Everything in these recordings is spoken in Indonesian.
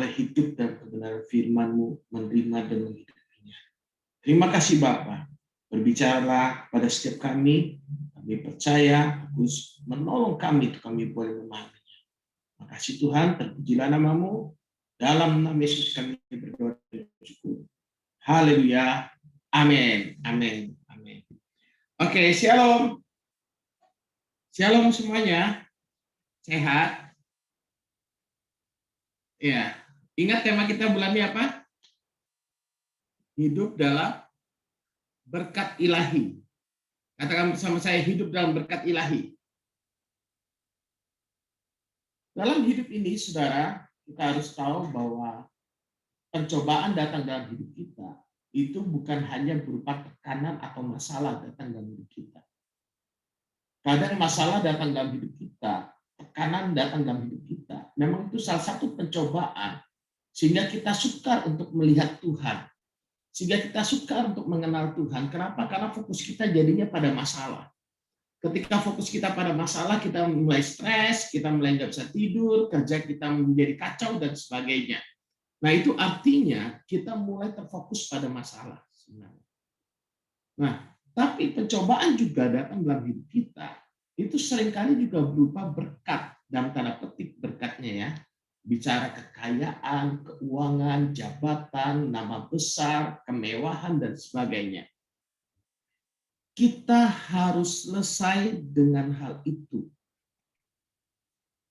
hidup dan kebenaran firman-Mu, menerima dan menghidupinya. Terima kasih Bapa. Berbicaralah pada setiap kami percaya Kudus menolong kami untuk kami boleh memahaminya. Makasih Tuhan, terpujilah nama-Mu. Dalam nama Yesus kami berdoa dan bersyukur. Haleluya. Amin. Amin. Amin. Oke, shalom. Shalom semuanya. Sehat? Ya. Ingat tema kita bulan ini apa? Hidup dalam berkat ilahi. Katakan bersama saya, hidup dalam berkat ilahi. Dalam hidup ini, saudara, kita harus tahu bahwa pencobaan datang dalam hidup kita itu bukan hanya berupa tekanan atau masalah datang dalam hidup kita. Kadang masalah datang dalam hidup kita, tekanan datang dalam hidup kita. Memang itu salah satu pencobaan sehingga kita sukar untuk melihat Tuhan. Sehingga kita sukar untuk mengenal Tuhan. Kenapa? Karena fokus kita jadinya pada masalah. Ketika fokus kita pada masalah, kita mulai stres, kita mulai nggak bisa tidur, kerja kita menjadi kacau, dan sebagainya. Nah, itu artinya kita mulai terfokus pada masalah. Nah, tapi pencobaan juga datang dalam hidup kita. Itu seringkali juga berupa berkat, dalam tanda petik berkatnya ya. Bicara kekayaan, keuangan, jabatan, nama besar, kemewahan, dan sebagainya. Kita harus selesai dengan hal itu.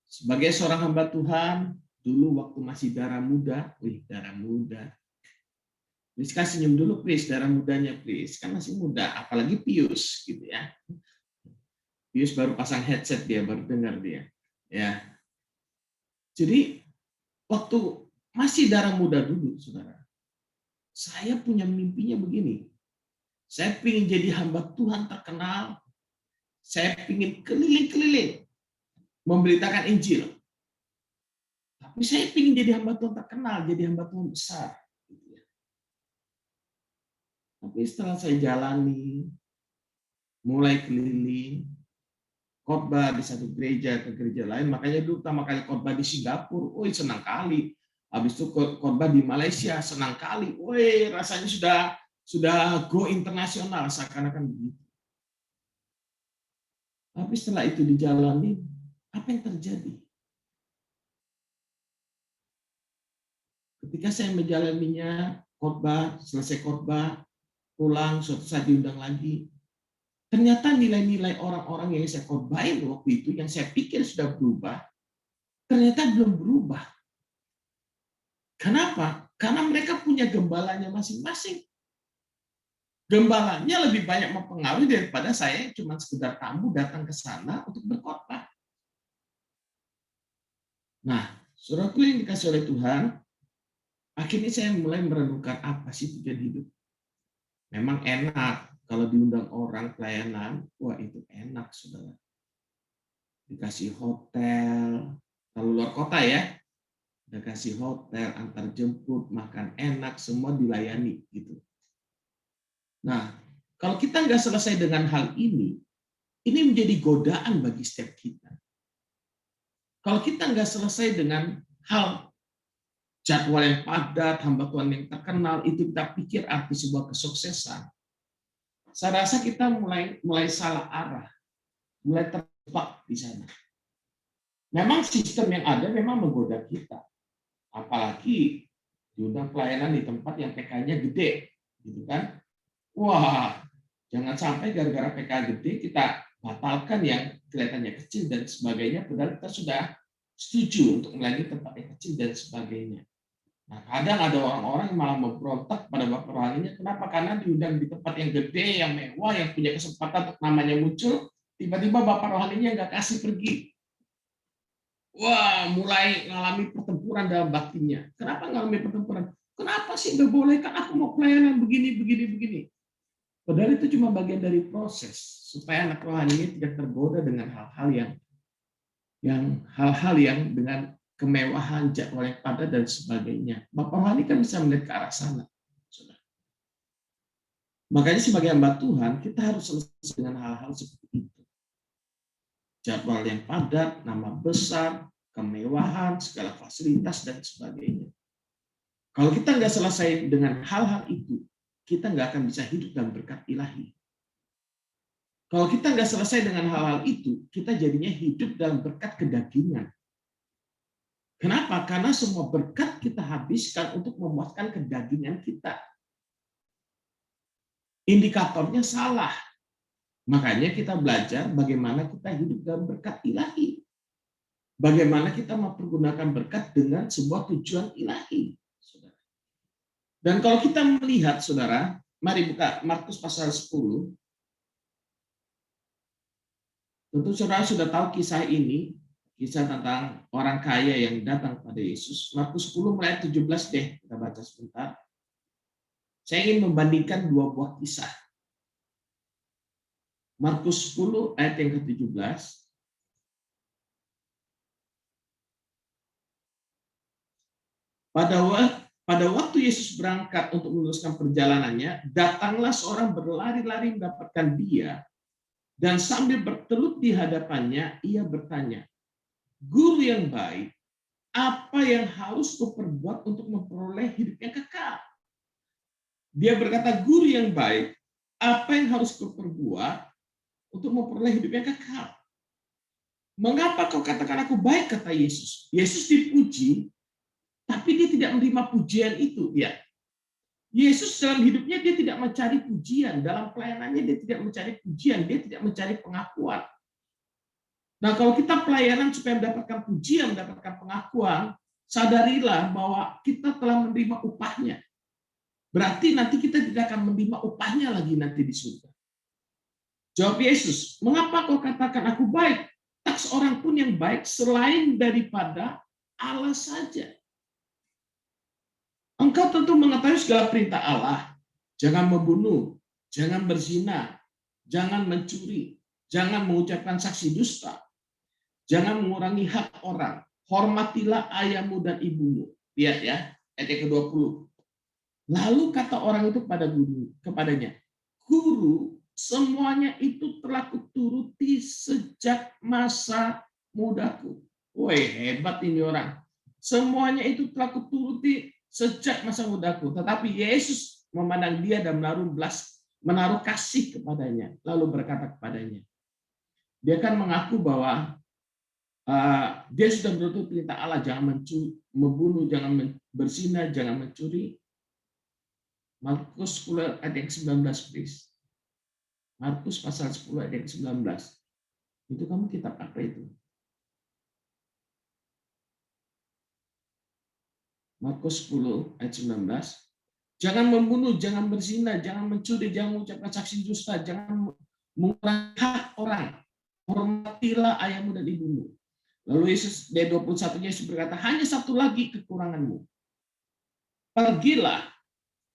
Sebagai seorang hamba Tuhan, dulu waktu masih darah muda, darah muda. Priska senyum dulu, Pris, darah mudanya, Pris. Kan masih muda, apalagi Pius, gitu ya. Pius baru pasang headset dia, baru dengar dia. Ya. Jadi, waktu masih darah muda dulu, saudara, saya punya mimpinya begini. Saya ingin jadi hamba Tuhan terkenal. Saya ingin keliling-keliling memberitakan Injil. Tapi saya ingin jadi hamba Tuhan terkenal, jadi hamba Tuhan besar. Tapi setelah saya jalani, mulai keliling, khotbah di satu gereja ke gereja lain, makanya dulu pertama kali khotbah di Singapura, senang kali. Habis itu khotbah di Malaysia, senang kali. Rasanya sudah go internasional, seakan-akan begitu. Tapi setelah itu dijalani, apa yang terjadi? Ketika saya menjalaninya, khotbah, selesai khotbah, pulang, suatu saat diundang lagi, ternyata nilai-nilai orang-orang yang saya khotbahin waktu itu, yang saya pikir sudah berubah, ternyata belum berubah. Kenapa? Karena mereka punya gembalanya masing-masing. Gembalanya lebih banyak mempengaruhi daripada saya yang cuma sekedar tamu datang ke sana untuk berkhotbah. Nah, saudaraku yang dikasih oleh Tuhan, akhirnya saya mulai merenungkan apa sih tujuan hidup. Memang enak kalau diundang orang pelayanan, itu enak, saudara. Dikasih hotel, kalau luar kota ya, dikasih hotel, antar jemput, makan enak, semua dilayani gitu. Nah, kalau kita nggak selesai dengan hal ini menjadi godaan bagi setiap kita. Kalau kita nggak selesai dengan hal jadwal yang padat, hamba Tuhan yang terkenal, itu kita pikir arti sebuah kesuksesan. Saya rasa kita mulai salah arah, mulai terjebak di sana. Memang sistem yang ada memang menggoda kita. Apalagi diundang pelayanan di tempat yang PK-nya gede, gitu kan? Wah, jangan sampai gara-gara PK gede kita batalkan yang kelihatannya kecil dan sebagainya, padahal kita sudah setuju untuk melayani tempat yang kecil dan sebagainya. Nah, kadang ada orang-orang yang malah memberontak pada bapak rohaninya. Kenapa? Karena diundang di tempat yang gede, yang mewah, yang punya kesempatan untuk namanya muncul, tiba-tiba bapak rohaninya nggak kasih pergi. Wah, mulai mengalami pertempuran dalam baktinya. Kenapa mengalami pertempuran? Kenapa sih nggak boleh? Kan aku mau pelayanan begini. Padahal itu cuma bagian dari proses supaya anak rohani ini tidak tergoda dengan hal-hal yang dengan kemewahan, jadwal yang padat dan sebagainya. Bapak rohani kan bisa melihat ke arah sana. Makanya sebagai hamba Tuhan kita harus selesai dengan hal-hal seperti itu. Jadwal yang padat, nama besar, kemewahan, segala fasilitas, dan sebagainya. Kalau kita nggak selesai dengan hal-hal itu, kita nggak akan bisa hidup dalam berkat ilahi. Kalau kita nggak selesai dengan hal-hal itu, kita jadinya hidup dalam berkat kedagingan. Kenapa? Karena semua berkat kita habiskan untuk memuaskan kedagingan kita. Indikatornya salah. Makanya kita belajar bagaimana kita hidup dalam berkat ilahi. Bagaimana kita mempergunakan berkat dengan sebuah tujuan ilahi. Dan kalau kita melihat, saudara, mari buka Markus pasal 10. Tentu saudara sudah tahu kisah ini, kisah tentang orang kaya yang datang pada Yesus. Markus 10 mulai 17 deh, kita baca sebentar. Saya ingin membandingkan dua buah kisah. Markus 10 ayat yang ke-17. Pada waktu Yesus berangkat untuk meneruskan perjalanannya, datanglah seorang berlari-lari mendapatkan dia, dan sambil bertelut di hadapannya, ia bertanya, "Guru yang baik, apa yang harus kuperbuat untuk memperoleh hidup yang kekal?" Dia berkata, "Guru yang baik, apa yang harus kuperbuat untuk memperoleh hidup yang kekal?" "Mengapa kau katakan aku baik?" kata Yesus. Yesus dipuji, tapi dia tidak menerima pujian itu. Ya, Yesus dalam hidupnya dia tidak mencari pujian, dalam pelayanannya dia tidak mencari pujian, dia tidak mencari pengakuan. Nah, kalau kita pelayanan supaya mendapatkan pujian, mendapatkan pengakuan, sadarilah bahwa kita telah menerima upahnya. Berarti nanti kita tidak akan menerima upahnya lagi nanti di surga. Jawab Yesus, "Mengapa kau katakan aku baik? Tak seorang pun yang baik selain daripada Allah saja. Engkau tentu mengetahui segala perintah Allah. Jangan membunuh, jangan berzina, jangan mencuri, jangan mengucapkan saksi dusta, jangan mengurangi hak orang, hormatilah ayahmu dan ibumu." Lihat ya, ayat yang ke-20. Lalu kata orang itu kepadanya, "Guru, semuanya itu telah kuturuti sejak masa mudaku." Woi, hebat ini orang. Semuanya itu telah kuturuti sejak masa mudaku. Tetapi Yesus memandang dia dan menaruh kasih kepadanya. Lalu berkata kepadanya, dia kan mengaku bahwa dia sudah menuruti perintah Allah, jangan membunuh, jangan berzina, jangan mencuri. Markus 10 ayat yang 19, please. Markus pasal 10 ayat yang 19. Itu kamu kitab apa itu? Markus 10 ayat 19. Jangan membunuh, jangan berzina, jangan mencuri, jangan mengucapkan saksi dusta, jangan mengurangi hak orang. Hormatilah ayahmu dan ibumu. Lalu Yesus di 21-nya Yesus berkata, hanya satu lagi kekuranganmu. Pergilah,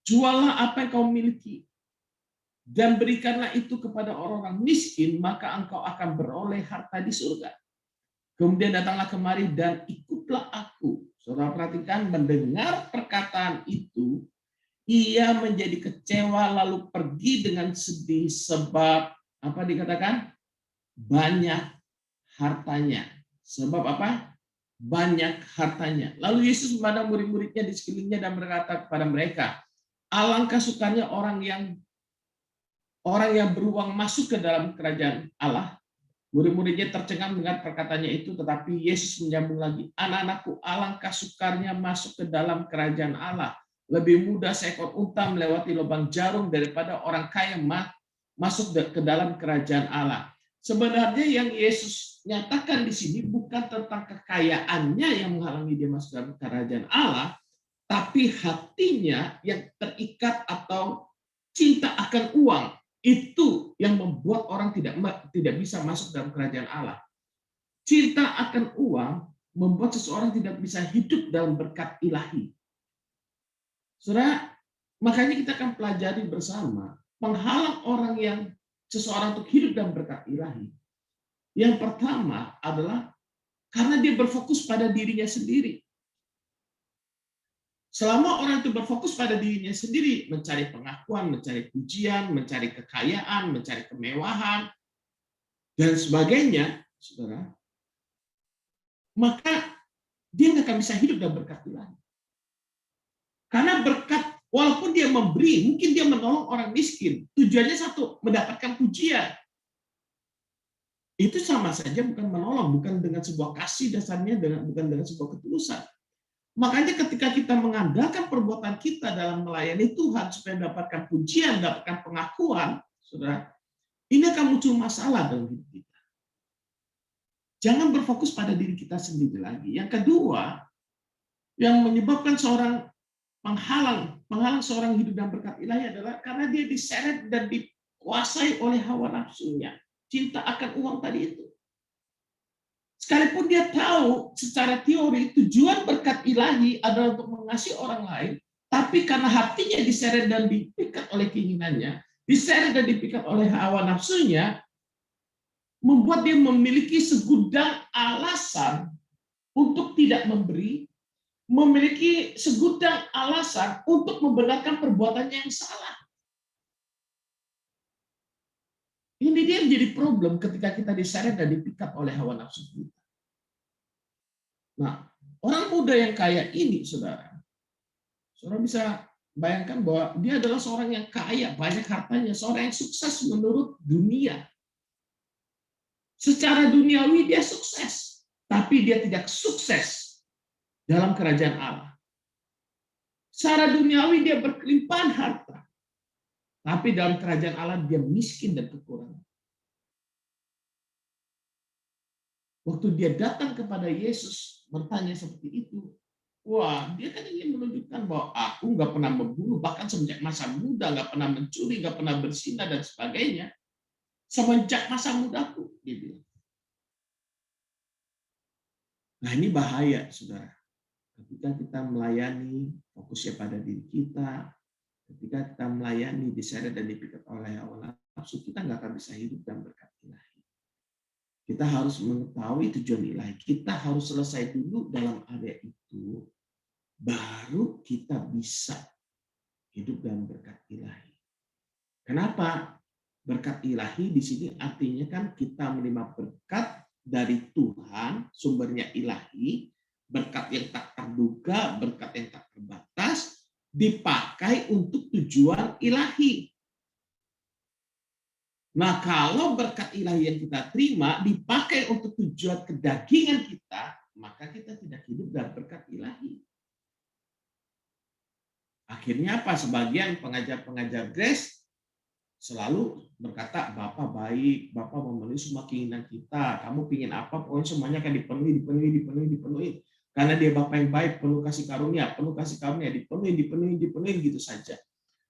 jualah apa yang kau miliki, dan berikanlah itu kepada orang-orang miskin, maka engkau akan beroleh harta di surga. Kemudian datanglah kemari dan ikutlah aku. Saudara perhatikan, mendengar perkataan itu, ia menjadi kecewa lalu pergi dengan sedih sebab apa dikatakan? Banyak hartanya. Sebab apa? Banyak hartanya. Lalu Yesus memandang murid-muridnya di sekelilingnya dan berkata kepada mereka, alangkah sukanya orang yang beruang masuk ke dalam kerajaan Allah. Murid-muridnya tercengang dengan perkataannya itu, tetapi Yesus menyambung lagi, anak-anakku, alangkah sukarnya masuk ke dalam kerajaan Allah. Lebih mudah seekor unta melewati lubang jarum daripada orang kaya masuk ke dalam kerajaan Allah. Sebenarnya yang Yesus nyatakan di sini bukan tentang kekayaannya yang menghalangi dia masuk dalam kerajaan Allah, tapi hatinya yang terikat atau cinta akan uang. Itu yang membuat orang tidak bisa masuk dalam kerajaan Allah. Cinta akan uang membuat seseorang tidak bisa hidup dalam berkat ilahi. Saudara, makanya kita akan pelajari bersama penghalang orang yang seseorang untuk hidup dalam berkat ilahi. Yang pertama adalah karena dia berfokus pada dirinya sendiri. Selama orang itu berfokus pada dirinya sendiri, mencari pengakuan, mencari pujian, mencari kekayaan, mencari kemewahan, dan sebagainya, saudara, maka dia nggak akan bisa hidup dalam berkat ilahi. Karena berkat, walaupun dia memberi, mungkin dia menolong orang miskin, tujuannya satu, mendapatkan pujian. Itu sama saja bukan menolong, bukan dengan sebuah kasih dasarnya, bukan dengan sebuah ketulusan. Makanya ketika kita mengandalkan perbuatan kita dalam melayani Tuhan supaya mendapatkan pujian, mendapatkan pengakuan, saudara, ini akan muncul masalah dalam hidup kita. Jangan berfokus pada diri kita sendiri lagi. Yang kedua, yang menyebabkan seorang penghalang seorang hidup dalam berkat ilahi adalah karena dia diseret dan dikuasai oleh hawa nafsunya. Cinta akan uang tadi itu. Sekalipun dia tahu secara teori tujuan berkat ilahi adalah untuk mengasihi orang lain, tapi karena hatinya diseret dan dipikat oleh keinginannya, diseret dan dipikat oleh hawa nafsunya, membuat dia memiliki segudang alasan untuk tidak memberi, memiliki segudang alasan untuk membenarkan perbuatannya yang salah. Ini dia menjadi problem ketika kita diseret dan dipikat oleh hawa nafsu kita. Nah, orang muda yang kaya ini, saudara bisa bayangkan bahwa dia adalah seorang yang kaya, banyak hartanya, seorang yang sukses menurut dunia. Secara duniawi dia sukses, tapi dia tidak sukses dalam kerajaan Allah. Secara duniawi dia berkelimpahan harta, tapi dalam kerajaan Allah dia miskin dan kekurangan. Waktu dia datang kepada Yesus bertanya seperti itu, wah, dia kan ingin menunjukkan bahwa aku nggak pernah membunuh, bahkan semenjak masa muda nggak pernah mencuri, nggak pernah berzina dan sebagainya. Semenjak masa mudaku, dia bilang. Nah, ini bahaya, saudara. Ketika kita melayani, fokusnya pada diri kita, ketika kita melayani, diseret dan dipikat oleh hawa nafsu, kita nggak akan bisa hidup dan berkat ilahi. Kita harus mengetahui tujuan ilahi. Kita harus selesai dulu dalam area itu, baru kita bisa hidup dalam berkat ilahi. Kenapa? Berkat ilahi di sini artinya kan kita menerima berkat dari Tuhan, sumbernya ilahi, berkat yang tak terduga, berkat yang tak terbatas, dipakai untuk tujuan ilahi. Nah, kalau berkat ilahi yang kita terima dipakai untuk tujuan kedagingan kita, maka kita tidak hidup dalam berkat ilahi. Akhirnya apa? Sebagian pengajar-pengajar Grace selalu berkata, Bapak baik, Bapak memenuhi semua keinginan kita. Kamu pingin apa, pokoknya semuanya akan dipenuhi. Karena dia Bapak yang baik, penuh kasih karunia, dipenuhi gitu saja.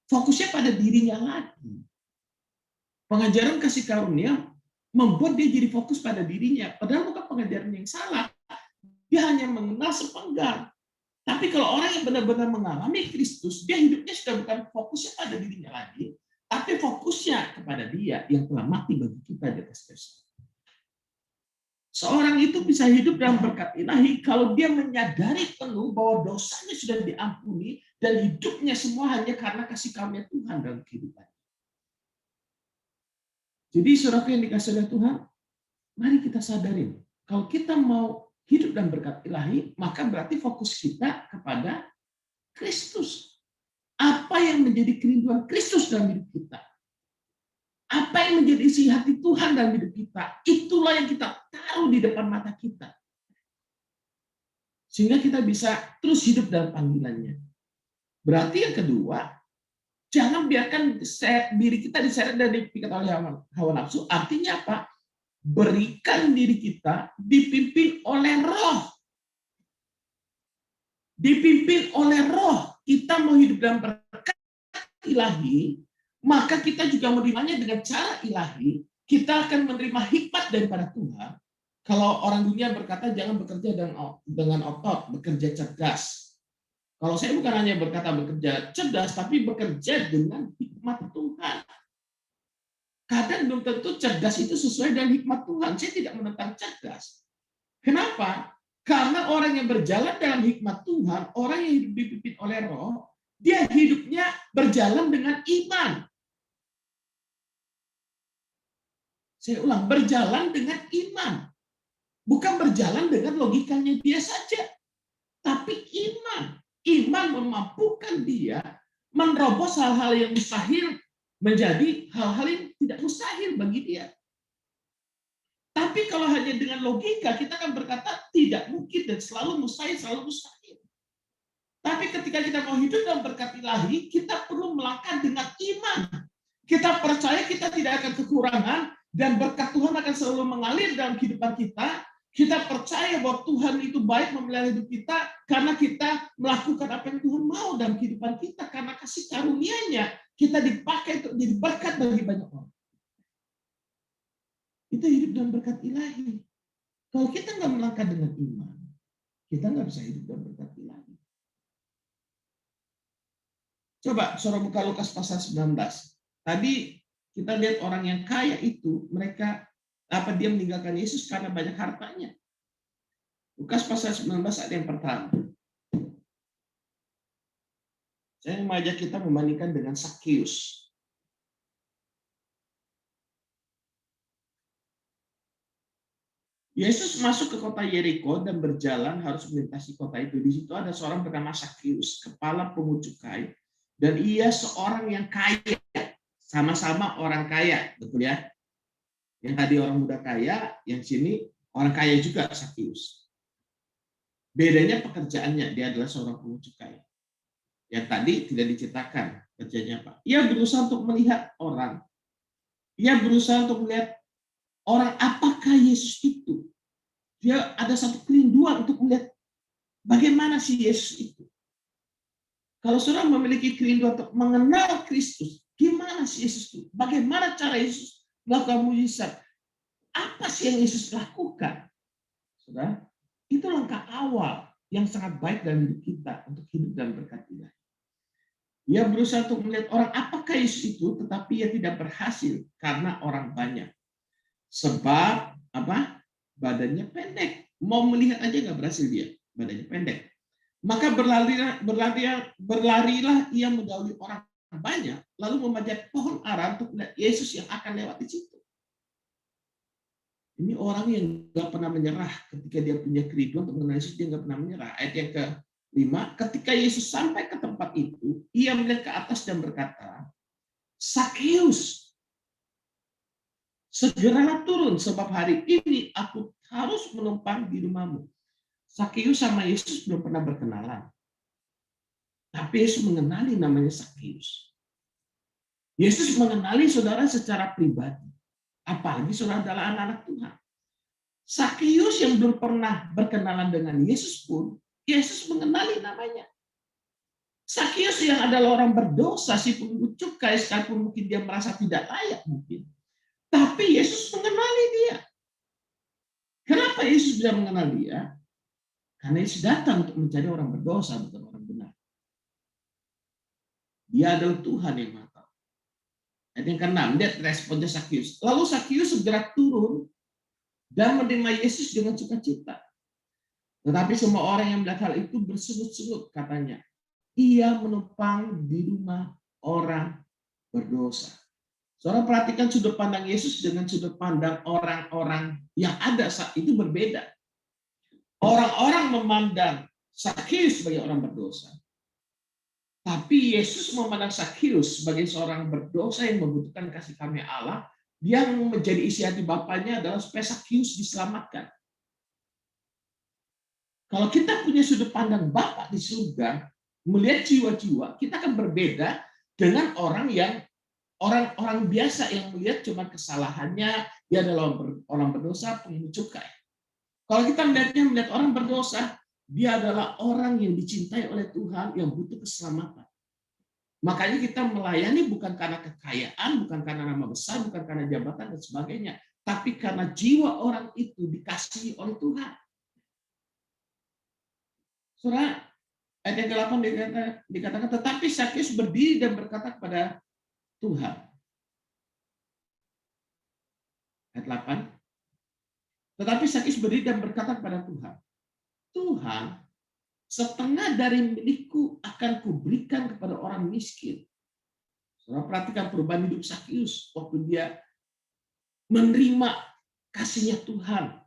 Fokusnya pada dirinya lagi. Pengajaran kasih karunia membuat dia jadi fokus pada dirinya. Padahal bukan pengajaran yang salah. Dia hanya mengenal sepenggal. Tapi kalau orang yang benar-benar mengalami Kristus, dia hidupnya sudah bukan fokusnya pada dirinya lagi, tapi fokusnya kepada dia yang telah mati bagi kita di atas kayu salib. Seorang itu bisa hidup dalam berkat ilahi kalau dia menyadari penuh bahwa dosanya sudah diampuni dan hidupnya semua hanya karena kasih karunia Tuhan dalam kehidupan. Jadi saudaraku yang dikasihi oleh Tuhan, mari kita sadarin, kalau kita mau hidup dalam berkat ilahi, maka berarti fokus kita kepada Kristus. Apa yang menjadi kerinduan Kristus dalam hidup kita? Apa yang menjadi isi hati Tuhan dalam hidup kita? Itulah yang kita taruh di depan mata kita. Sehingga kita bisa terus hidup dalam panggilannya. Berarti yang kedua, jangan biarkan diri kita diseret dan dipikat oleh hawa nafsu. Artinya apa? Berikan diri kita dipimpin oleh Roh. Dipimpin oleh Roh. Kita mau hidup dalam berkat ilahi, maka kita juga menerimanya dengan cara ilahi. Kita akan menerima hikmat daripada Tuhan. Kalau orang dunia berkata jangan bekerja dengan otot, bekerja cerdas. Kalau saya bukan hanya berkata bekerja cerdas, tapi bekerja dengan hikmat Tuhan. Kadang belum tentu cerdas itu sesuai dengan hikmat Tuhan. Saya tidak menentang cerdas. Kenapa? Karena orang yang berjalan dalam hikmat Tuhan, orang yang hidup dipimpin oleh Roh, dia hidupnya berjalan dengan iman. Saya ulang, berjalan dengan iman. Bukan berjalan dengan logikanya dia saja, tapi iman. Iman memampukan dia menerobos hal-hal yang mustahil menjadi hal-hal yang tidak mustahil bagi dia. Tapi kalau hanya dengan logika, kita akan berkata tidak mungkin dan selalu mustahil, selalu mustahil. Tapi ketika kita mau hidup dalam berkat ilahi, kita perlu melangkah dengan iman. Kita percaya kita tidak akan kekurangan dan berkat Tuhan akan selalu mengalir dalam kehidupan kita. Kita percaya bahwa Tuhan itu baik memelihara hidup kita karena kita melakukan apa yang Tuhan mau dalam kehidupan kita. Karena kasih karunia-Nya kita dipakai untuk jadi berkat bagi banyak orang. Itu hidup dalam berkat ilahi. Kalau kita nggak melangkah dengan iman, kita nggak bisa hidup dalam berkat ilahi. Coba saudara buka Lukas pasal 19. Tadi kita lihat orang yang kaya itu, dia meninggalkan Yesus karena banyak hartanya. Lukas pasal 19 ayat yang pertama. Saya mengajak kita membandingkan dengan Sakeus. Yesus masuk ke kota Yeriko dan berjalan harus melintasi kota itu. Di situ ada seorang bernama Sakeus, kepala pungut cukai, dan ia seorang yang kaya. Sama-sama orang kaya, betul ya? Yang tadi orang muda kaya, yang sini orang kaya juga, Sakeus. Bedanya pekerjaannya, dia adalah seorang pungut cukai. Yang tadi tidak diceritakan kerjanya apa. Ia berusaha untuk melihat orang. Ia berusaha untuk melihat orang, apakah Yesus itu. Dia ada satu kerinduan untuk melihat bagaimana si Yesus itu. Kalau saudara memiliki kerinduan untuk mengenal Kristus, gimana si Yesus itu? Bagaimana cara Yesus melakukan mujizat? Apa sih yang Yesus lakukan? Saudara, itu langkah awal yang sangat baik dalam hidup kita untuk hidup dalam berkat ilahi. Ia berusaha untuk melihat orang, apakah Yesus itu, tetapi ia tidak berhasil karena orang banyak. Sebab badannya pendek. Mau melihat aja nggak berhasil dia, badannya pendek. Maka berlarilah ia mendahului orang banyak, lalu memanjat pohon ara untuk melihat Yesus yang akan lewat di situ. Ini orang yang nggak pernah menyerah ketika dia punya kerinduan untuk mengenal Yesus, dia nggak pernah menyerah. Ayat yang ke-5, ketika Yesus sampai ke tempat itu, ia melihat ke atas dan berkata, Sakeus, segeralah turun sebab hari ini aku harus menumpang di rumahmu. Sakeus sama Yesus belum pernah berkenalan. Tapi Yesus mengenali namanya Sakeus. Yesus mengenali saudara secara pribadi. Apalagi saudara adalah anak-anak Tuhan. Sakeus yang belum pernah berkenalan dengan Yesus pun, Yesus mengenali namanya. Sakeus yang adalah orang berdosa, si pungut cukai, sekalipun mungkin dia merasa tidak layak mungkin. Tapi Yesus mengenali dia. Kenapa Yesus bisa mengenal dia? Karena Yesus datang untuk mencari orang berdosa, bukan orang benar. Dia adalah Tuhan yang Maha Tahu. Ayat yang ke-6, lihat responnya Sakeus. Lalu Sakeus segera turun dan menerima Yesus dengan sukacita. Tetapi semua orang yang melihat hal itu bersungut-sungut, katanya. Ia menumpang di rumah orang berdosa. Saudara perhatikan sudut pandang Yesus dengan sudut pandang orang-orang yang ada saat itu berbeda. Orang-orang memandang Sakeus sebagai orang berdosa. Tapi Yesus memandang Sakeus sebagai seorang berdosa yang membutuhkan kasih karunia Allah, yang menjadi isi hati Bapaknya adalah supaya Sakeus diselamatkan. Kalau kita punya sudut pandang Bapa di surga, melihat jiwa-jiwa, kita akan berbeda dengan orang biasa yang melihat cuma kesalahannya, dia adalah orang berdosa, pungut cukai. Kalau kita melihat orang berdosa, dia adalah orang yang dicintai oleh Tuhan yang butuh keselamatan. Makanya kita melayani bukan karena kekayaan, bukan karena nama besar, bukan karena jabatan dan sebagainya, tapi karena jiwa orang itu dikasihi oleh Tuhan. Saudara, ayat yang ke-8 dikatakan, tetapi Sakeus berdiri dan berkata kepada Tuhan. Ayat 8. Tetapi Sakeus berdiri dan berkata kepada Tuhan, Tuhan, setengah dari milikku akan kuberikan kepada orang miskin. Saudara perhatikan perubahan hidup Sakeus waktu dia menerima kasihnya Tuhan.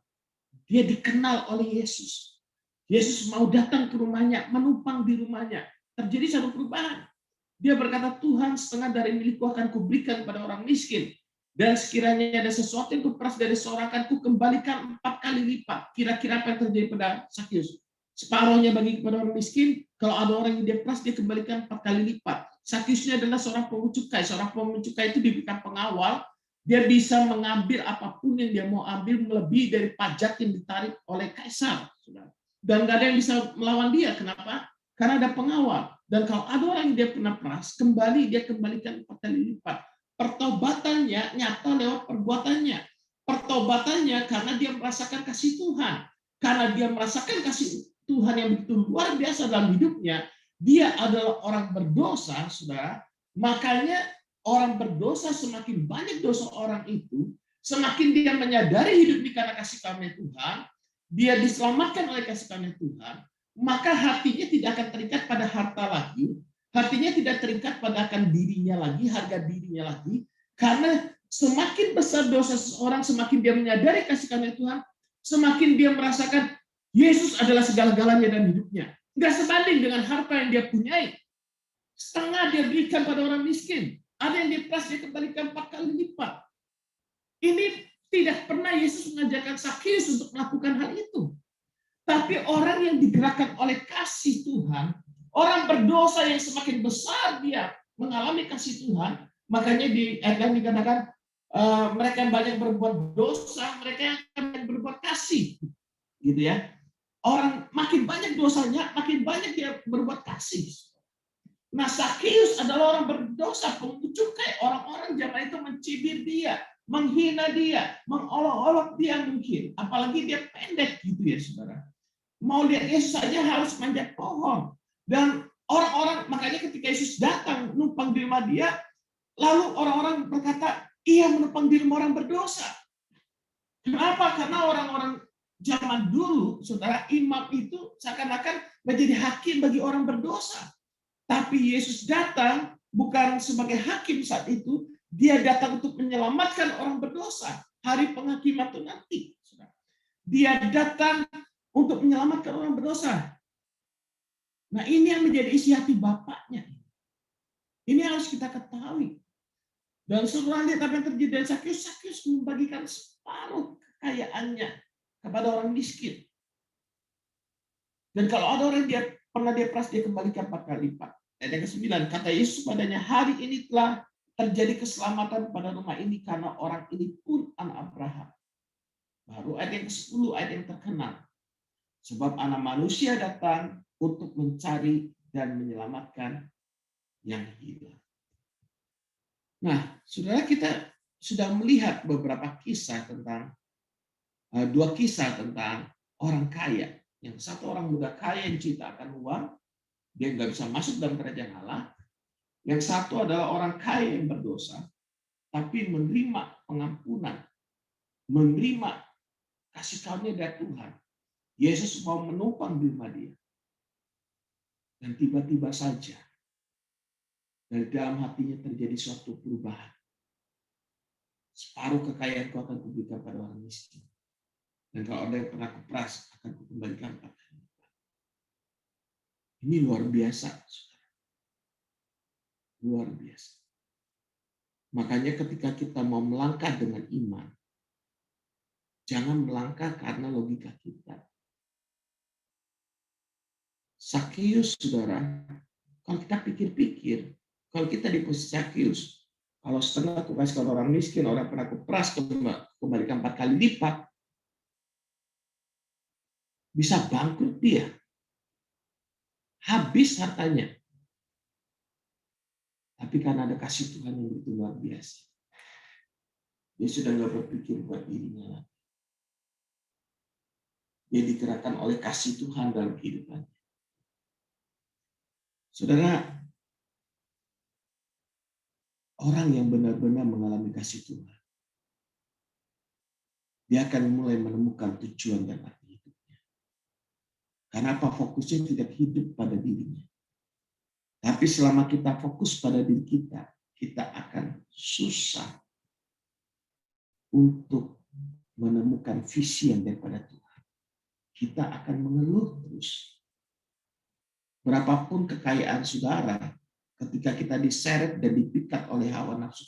Dia dikenal oleh Yesus. Yesus mau datang ke rumahnya, menumpang di rumahnya. Terjadi satu perubahan. Dia berkata, Tuhan, setengah dari milikku akan kuberikan pada orang miskin. Dan sekiranya ada sesuatu yang kuperas dari seorang, akan kukembalikan 4 kali lipat. Kira-kira apa yang terjadi pada Sakius? Separuhnya bagi kepada orang miskin, kalau ada orang yang dia peras, dia kembalikan 4 kali lipat. Sakiusnya adalah seorang pemungut cukai. Seorang pemungut cukai itu diberikan pengawal, dia bisa mengambil apapun yang dia mau ambil melebihi dari pajak yang ditarik oleh kaisar. Dan nggak ada yang bisa melawan dia. Kenapa? Karena ada pengawal. Dan kalau ada orang yang dia pernah peras, kembali dia kembalikan 4 kali lipat. Pertobatannya nyata lewat perbuatannya. Pertobatannya karena dia merasakan kasih Tuhan. Karena dia merasakan kasih Tuhan yang begitu luar biasa dalam hidupnya, dia adalah orang berdosa, saudara. Makanya orang berdosa, semakin banyak dosa orang itu, semakin dia menyadari hidup ini karena kasih karunia Tuhan, dia diselamatkan oleh kasih karunia Tuhan, maka hatinya tidak akan terikat pada harta lagi, hatinya tidak terikat pada akan dirinya lagi, harga dirinya lagi, karena semakin besar dosa seseorang, semakin dia menyadari kasih karunia Tuhan, semakin dia merasakan Yesus adalah segala-galanya dalam hidupnya. Nggak sebanding dengan harta yang dia punyai. Setengah dia berikan pada orang miskin. Ada yang diperas, dia kembalikan 4 kali lipat. Ini tidak pernah Yesus mengajarkan Sakius untuk melakukan hal itu. Tapi orang yang digerakkan oleh kasih Tuhan, orang berdosa yang semakin besar dia mengalami kasih Tuhan, makanya di ayat yang dikatakan mereka yang banyak berbuat dosa, mereka yang banyak berbuat kasih, gitu ya. Orang makin banyak dosanya, makin banyak dia berbuat kasih. Nah, Sakius adalah orang berdosa, pemungut cukai. Orang-orang zaman itu mencibir dia, menghina dia, mengolok-olok dia mungkin. Apalagi dia pendek gitu ya, saudara. Mau lihat Yesus saja harus manjat pohon. Dan orang-orang, makanya ketika Yesus datang numpang di rumah dia, lalu orang-orang berkata, ia menumpang di rumah orang berdosa. Kenapa? Karena orang-orang zaman dulu, saudara, imam itu seakan-akan menjadi hakim bagi orang berdosa. Tapi Yesus datang bukan sebagai hakim saat itu, dia datang untuk menyelamatkan orang berdosa. Hari penghakiman itu nanti. Dia datang untuk menyelamatkan orang berdosa. Nah, ini yang menjadi isi hati Bapaknya. Ini harus kita ketahui. Dan setelah lihat apa yang terjadi dari Sakius, Sakius membagikan separuh kekayaannya kepada orang miskin. Dan kalau ada orang dia pernah dia peras, dia kembalikan 4 kali lipat. Ayat yang ke-9, kata Yesus padanya, hari ini telah terjadi keselamatan pada rumah ini karena orang ini pun anak Abraham. Baru ayat yang ke-10, ayat yang terkenal. Sebab anak manusia datang untuk mencari dan menyelamatkan yang hilang. Nah, saudara, kita sudah melihat beberapa kisah tentang, 2 kisah tentang orang kaya. Yang satu orang muda kaya yang cinta akan uang, dia nggak bisa masuk dalam kerajaan Allah. Yang satu adalah orang kaya yang berdosa, tapi menerima pengampunan, menerima kasih karunia dari Tuhan. Yesus mau menumpang di rumah dia. Dan tiba-tiba saja, dari dalam hatinya terjadi suatu perubahan. Separuh kekayaan kau akan kuberikan pada orang miskin. Dan kalau ada yang pernah kuperas, akan kukembalikan 4 kali lipat. Ini luar biasa, saudara. Luar biasa. Makanya ketika kita mau melangkah dengan iman, jangan melangkah karena logika kita. Sakius, saudara, kalau kita pikir-pikir, kalau kita di posisi Sakius, kalau setengah aku kasih ke orang miskin, orang pernah kuperas, kembalikan 4 kali lipat, bisa bangkrut dia. Habis hartanya. Tapi karena ada kasih Tuhan yang begitu luar biasa, dia sudah nggak berpikir buat dirinya lagi. Dia digerakkan oleh kasih Tuhan dalam kehidupannya. Saudara, orang yang benar-benar mengalami kasih Tuhan, dia akan mulai menemukan tujuan dan arti hidupnya. Karena apa? Fokusnya tidak hidup pada dirinya. Tapi selama kita fokus pada diri kita, kita akan susah untuk menemukan visi yang daripada Tuhan. kita akan mengeluh terus. Berapapun kekayaan saudara, ketika kita diseret dan dipikat oleh hawa nafsu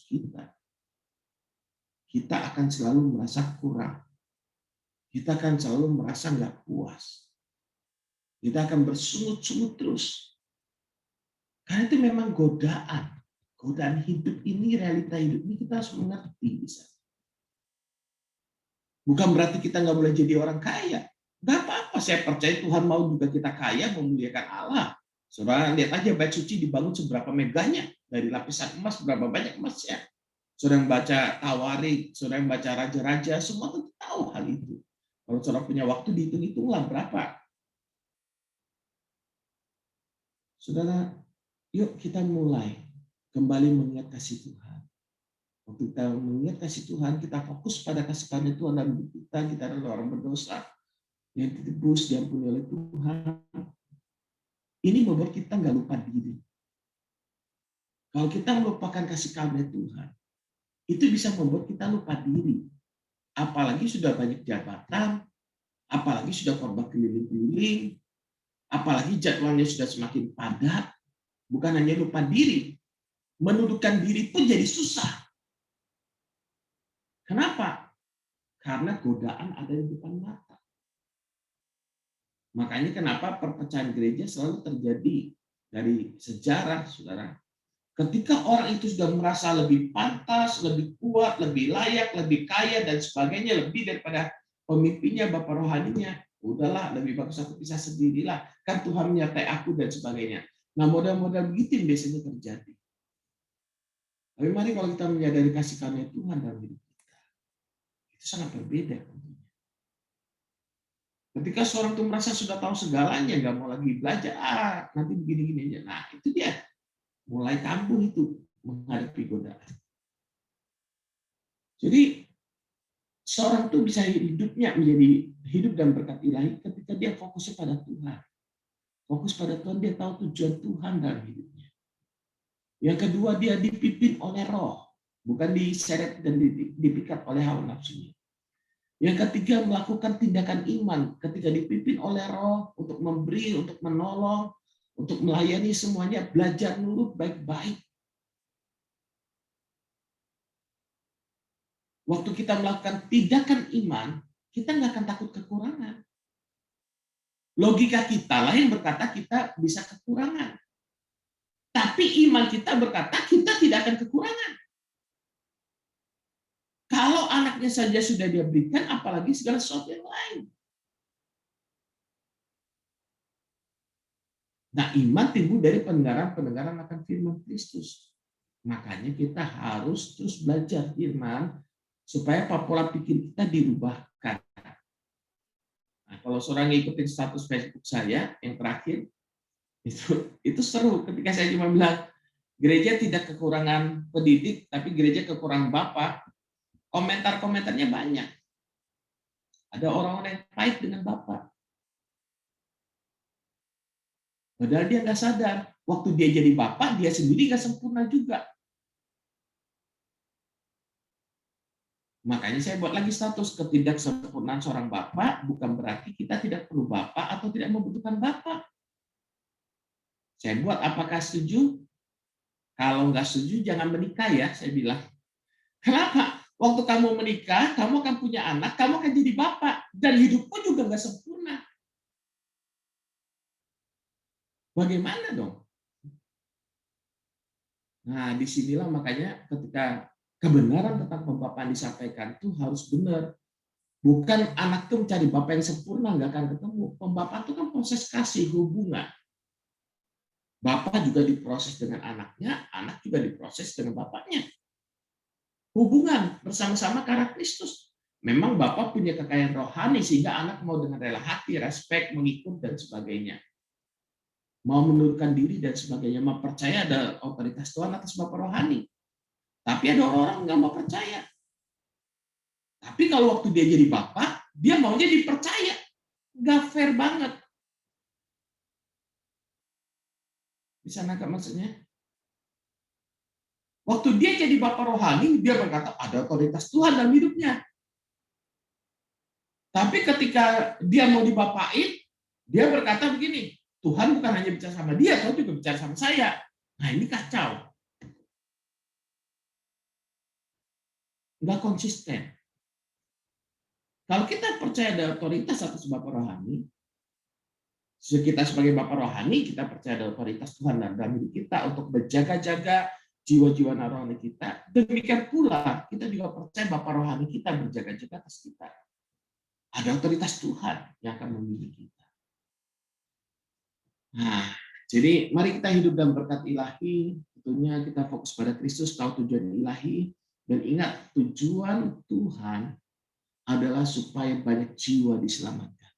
kita akan selalu merasa kurang. Kita akan selalu merasa nggak puas. Kita akan bersungut-sungut terus. Karena itu memang godaan. Godaan hidup ini, realita hidup ini kita harus mengerti. Bukan berarti kita nggak boleh jadi orang kaya. Nggak apa-apa, saya percaya Tuhan mau juga kita kaya, memuliakan Allah. Saudara lihat aja bait suci dibangun seberapa megahnya. Dari lapisan emas, berapa banyak emasnya. Saudara yang baca Tawarik, saudara yang baca Raja-Raja, semua tentu tahu hal itu. Kalau saudara punya waktu, dihitung-hitunglah berapa. Saudara, yuk kita mulai kembali mengingat kasih Tuhan. Waktu kita mengingat kasih Tuhan, kita fokus pada kasih karunia Tuhan dalam hidup kita. Kita adalah orang berdosa yang ditebus, diampuni oleh Tuhan. Ini membuat kita nggak lupa diri. Kalau kita melupakan kasih karunia Tuhan, itu bisa membuat kita lupa diri. Apalagi sudah banyak jabatan, apalagi sudah korban keliling-keliling, apalagi jadwalnya sudah semakin padat. Bukan hanya lupa diri, menundukkan diri pun jadi susah. Kenapa? Karena godaan ada di depan mata. Makanya kenapa perpecahan gereja selalu terjadi dari sejarah, saudara. Ketika orang itu sudah merasa lebih pantas, lebih kuat, lebih layak, lebih kaya, dan sebagainya, lebih daripada pemimpinnya, bapak rohaninya, udahlah, lebih bagus aku bisa sendirilah. Kan Tuhan menyertai aku, dan sebagainya. Nah, model-model begitu yang biasanya terjadi. Tapi mari kalau kita menyadari kasih karunia Tuhan dalam hidup kita, itu sangat berbeda. Ketika seorang itu merasa sudah tahu segalanya, nggak mau lagi belajar, nanti begini-gini aja. Nah, itu dia. Mulai kambuh itu menghadapi godaan. Jadi, seorang itu bisa hidupnya menjadi hidup dan berkat ilahi ketika dia fokusnya pada Tuhan. Fokus pada Tuhan, dia tahu tujuan Tuhan dalam hidupnya. Yang kedua, dia dipimpin oleh roh. Bukan diseret dan dipikat oleh hawa nafsunya. Yang ketiga, melakukan tindakan iman ketika dipimpin oleh roh untuk memberi, untuk menolong, untuk melayani semuanya, belajar nurut baik-baik. Waktu kita melakukan tindakan iman, kita nggak akan takut kekurangan. Logika kita lah yang berkata kita bisa kekurangan. Tapi iman kita berkata kita tidak akan kekurangan. Kalau anaknya saja sudah dia berikan, apalagi segala sesuatu yang lain. Nah, iman timbul dari pendengaran akan firman Kristus. Makanya kita harus terus belajar firman supaya pola pikir kita dirubahkan. Nah, kalau seorang ngikutin status Facebook saya yang terakhir, itu seru ketika saya cuma bilang gereja tidak kekurangan pendidik, tapi gereja kekurangan bapak. Komentar-komentarnya banyak. Ada orang-orang yang pahit dengan bapak. Padahal dia nggak sadar, waktu dia jadi bapak, dia sendiri nggak sempurna juga. Makanya saya buat lagi status ketidaksempurnaan seorang bapak bukan berarti kita tidak perlu bapak atau tidak membutuhkan bapak. Saya buat apakah setuju? Kalau nggak setuju jangan menikah ya, saya bilang. Kenapa? Waktu kamu menikah, kamu akan punya anak, kamu akan jadi bapak. Dan hidupmu juga nggak sempurna. Bagaimana dong? Nah, disinilah makanya ketika kebenaran tentang pembapaan disampaikan itu harus benar. Bukan anak itu mencari bapak yang sempurna, nggak akan ketemu. Pembapaan itu kan proses kasih hubungan. Bapak juga diproses dengan anaknya, anak juga diproses dengan bapaknya. Hubungan bersama-sama karena Kristus. Memang Bapak punya kekayaan rohani sehingga anak mau dengan rela hati, respek, mengikut, dan sebagainya. Mau menundukkan diri dan sebagainya, mau percaya ada otoritas Tuhan atas Bapak rohani. Tapi ada orang-orang nggak mau percaya. Tapi kalau waktu dia jadi Bapak, dia maunya dipercaya. Nggak fair banget. Bisa nangkap maksudnya? Waktu dia jadi Bapak rohani, dia berkata ada otoritas Tuhan dalam hidupnya. Tapi ketika dia mau dibapain, dia berkata begini, Tuhan bukan hanya bicara sama dia, Tuhan juga bicara sama saya. Nah ini kacau. Nggak konsisten. Kalau kita percaya ada otoritas atas Bapa rohani, kita sebagai Bapa rohani, kita percaya ada otoritas Tuhan dalam hidup kita untuk berjaga-jaga jiwa-jiwa rohani kita. Demikian pula, kita juga percaya Bapa rohani kita berjaga-jaga atas kita. Ada otoritas Tuhan yang akan memilih kita. Nah, jadi mari kita hidup dalam berkat ilahi. Tentunya kita fokus pada Kristus, tahu tujuan ilahi. Dan ingat, tujuan Tuhan adalah supaya banyak jiwa diselamatkan.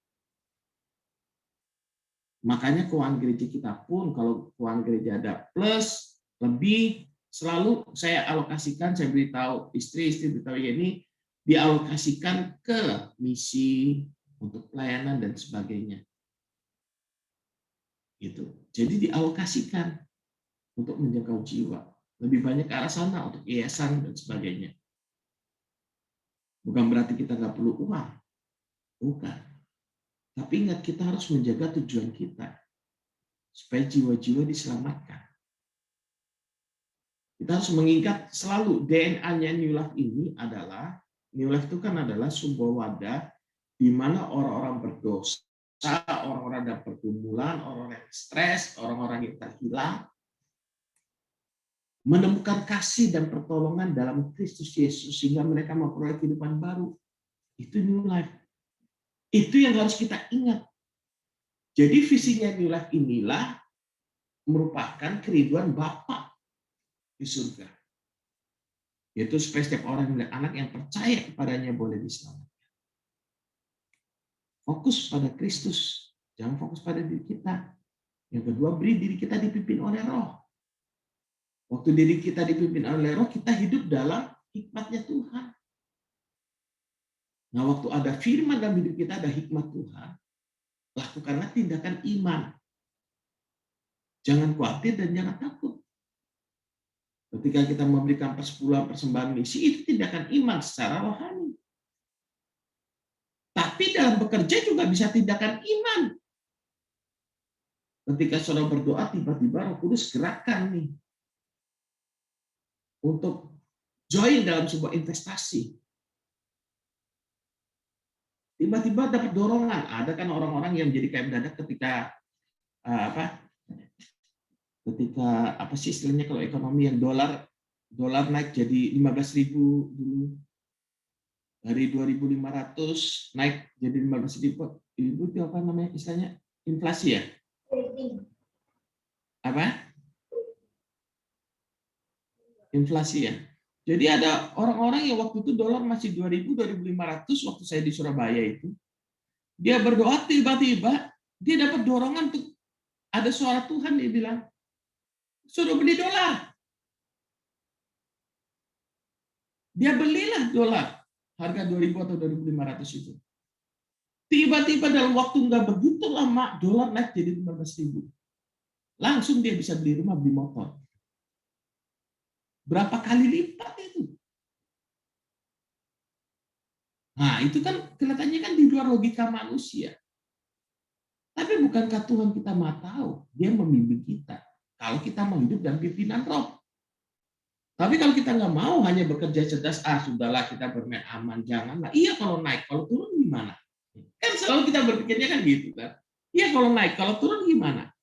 Makanya keuangan gereja kita pun, kalau keuangan gereja ada plus, lebih, selalu saya alokasikan, saya beritahu istri beritahu ini, dialokasikan ke misi, untuk pelayanan dan sebagainya. Gitu. Jadi dialokasikan untuk menjangkau jiwa. Lebih banyak ke arah sana untuk yayasan dan sebagainya. Bukan berarti kita nggak perlu uang. Bukan. Tapi ingat, kita harus menjaga tujuan kita. Supaya jiwa-jiwa diselamatkan. Kita harus mengingat selalu DNA-nya New Life ini adalah, New Life itu kan adalah sebuah wadah di mana orang-orang berdosa, orang-orang ada pergumulan, orang-orang yang stres, orang-orang yang terhilang, menemukan kasih dan pertolongan dalam Kristus Yesus sehingga mereka memperoleh kehidupan baru. Itu New Life. Itu yang harus kita ingat. Jadi visinya New Life inilah merupakan keriduan Bapa di surga. Yaitu supaya setiap orang dan anak yang percaya kepadanya boleh diselamatkan. Fokus pada Kristus, jangan fokus pada diri kita. Yang kedua, beri diri kita dipimpin oleh Roh. Waktu diri kita dipimpin oleh Roh, kita hidup dalam hikmatnya Tuhan. Nah, waktu ada firman dalam hidup kita, ada hikmat Tuhan, lakukanlah tindakan iman. Jangan khawatir dan jangan takut. Ketika kita memberikan persepuluhan persembahan misi, itu tindakan iman secara rohani. Tapi dalam bekerja juga bisa tindakan iman. Ketika saudara berdoa, tiba-tiba Roh Kudus gerakan nih untuk join dalam sebuah investasi. Tiba-tiba dapat dorongan. Ada kan orang-orang yang jadi kayak mendadak ketika ketika apa sih istilahnya kalau ekonomi yang dolar naik jadi 15.000 dulu. Dari 2.500 naik jadi 15.000. Itu apa namanya istilahnya? Inflasi ya? Apa? Inflasi ya. Jadi ada orang-orang yang waktu itu dolar masih 2.000, 2.500 waktu saya di Surabaya itu. Dia berdoa tiba-tiba dia dapat dorongan untuk ada suara Tuhan, dia bilang, suruh beli dolar. Dia belilah dolar harga 2.000 atau 2.500 itu. Tiba-tiba dalam waktu nggak begitu lama dolar naik jadi 15.000. Langsung dia bisa beli rumah, beli motor. Berapa kali lipat itu? Nah, itu kan kelihatannya kan di luar logika manusia. Tapi bukankah Tuhan kita Maha tahu? Dia membimbing kita. Kalau kita mau hidup dalam pimpinan Roh. Tapi kalau kita nggak mau hanya bekerja cerdas, sudahlah kita bermain aman, janganlah. Iya kalau naik, kalau turun gimana? Kan selalu kita berpikirnya kan gitu kan. Iya kalau naik, kalau turun gimana?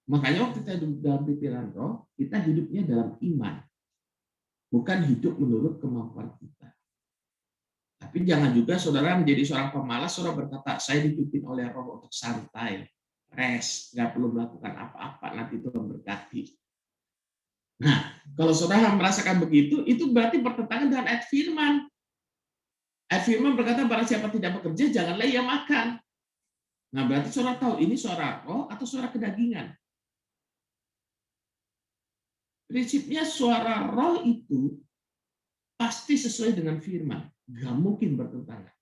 Makanya waktu kita hidup dalam pikiran Roh, kita hidupnya dalam iman. Bukan hidup menurut kemampuan kita. Tapi jangan juga saudara menjadi seorang pemalas, saudara berkata, saya dipimpin oleh Roh untuk santai, rest, nggak perlu melakukan apa-apa, nanti Tuhan berkati. Nah, kalau saudara merasakan begitu, itu berarti bertentangan dengan ayat firman. Ayat firman berkata, barang siapa tidak bekerja, janganlah ia makan. Nah, berarti saudara tahu, ini suara roh atau suara kedagingan? Prinsipnya suara roh itu pasti sesuai dengan firman. Nggak mungkin bertentangan.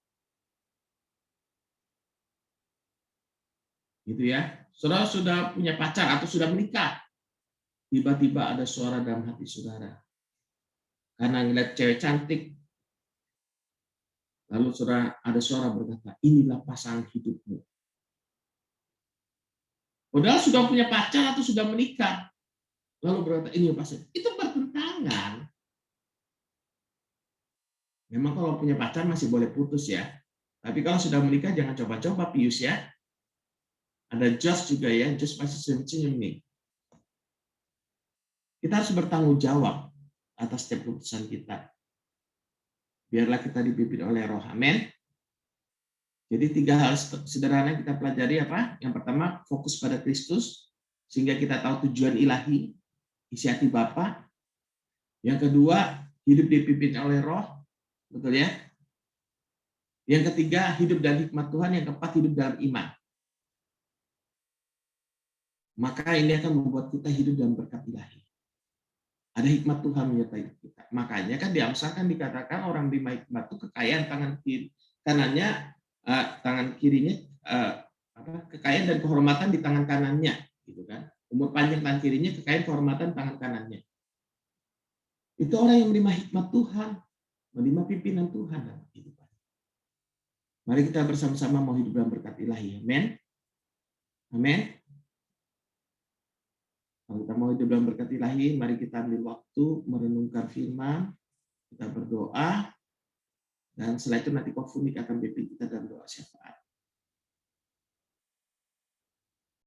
Gitu ya. Saudara sudah punya pacar atau sudah menikah. Tiba-tiba ada suara dalam hati saudara. Karena ngeliat cewek cantik. Lalu ada suara berkata, inilah pasangan hidupmu. Padahal sudah punya pacar atau sudah menikah. Lalu berkata, ini pasangan. Itu bertentangan. Memang kalau punya pacar masih boleh putus ya. Tapi kalau sudah menikah jangan coba-coba, Pius ya. Ada Josh juga ya, Josh masih senyum-senyum nih. Kita harus bertanggung jawab atas setiap keputusan kita. Biarlah kita dipimpin oleh Roh. Amin. Jadi 3 hal sederhana yang kita pelajari apa? Yang pertama, fokus pada Kristus sehingga kita tahu tujuan ilahi, isi hati Bapa. Yang kedua, hidup dipimpin oleh Roh. Betul ya? Yang ketiga, hidup dalam hikmat Tuhan. Yang keempat, hidup dalam iman. Maka ini akan membuat kita hidup dalam berkat ilahi. Ada hikmat Tuhan menyertai kita. Makanya kan di Amsal kan dikatakan orang terima hikmat itu kekayaan tangan kiri kanannya, tangan kirinya kekayaan dan kehormatan di tangan kanannya, gitu kan? Umur panjang tangan kirinya, kekayaan kehormatan tangan kanannya. Itu orang yang menerima hikmat Tuhan, menerima pimpinan Tuhan dalam kehidupan. Mari kita bersama-sama mau hidup dalam berkat ilahi. Amin. Amin. Kalau kita mau hidup dalam berkat ilahi, mari kita ambil waktu merenungkan firman, kita berdoa, dan setelah itu nanti Kofunik akan pimpin kita dalam doa syafaat.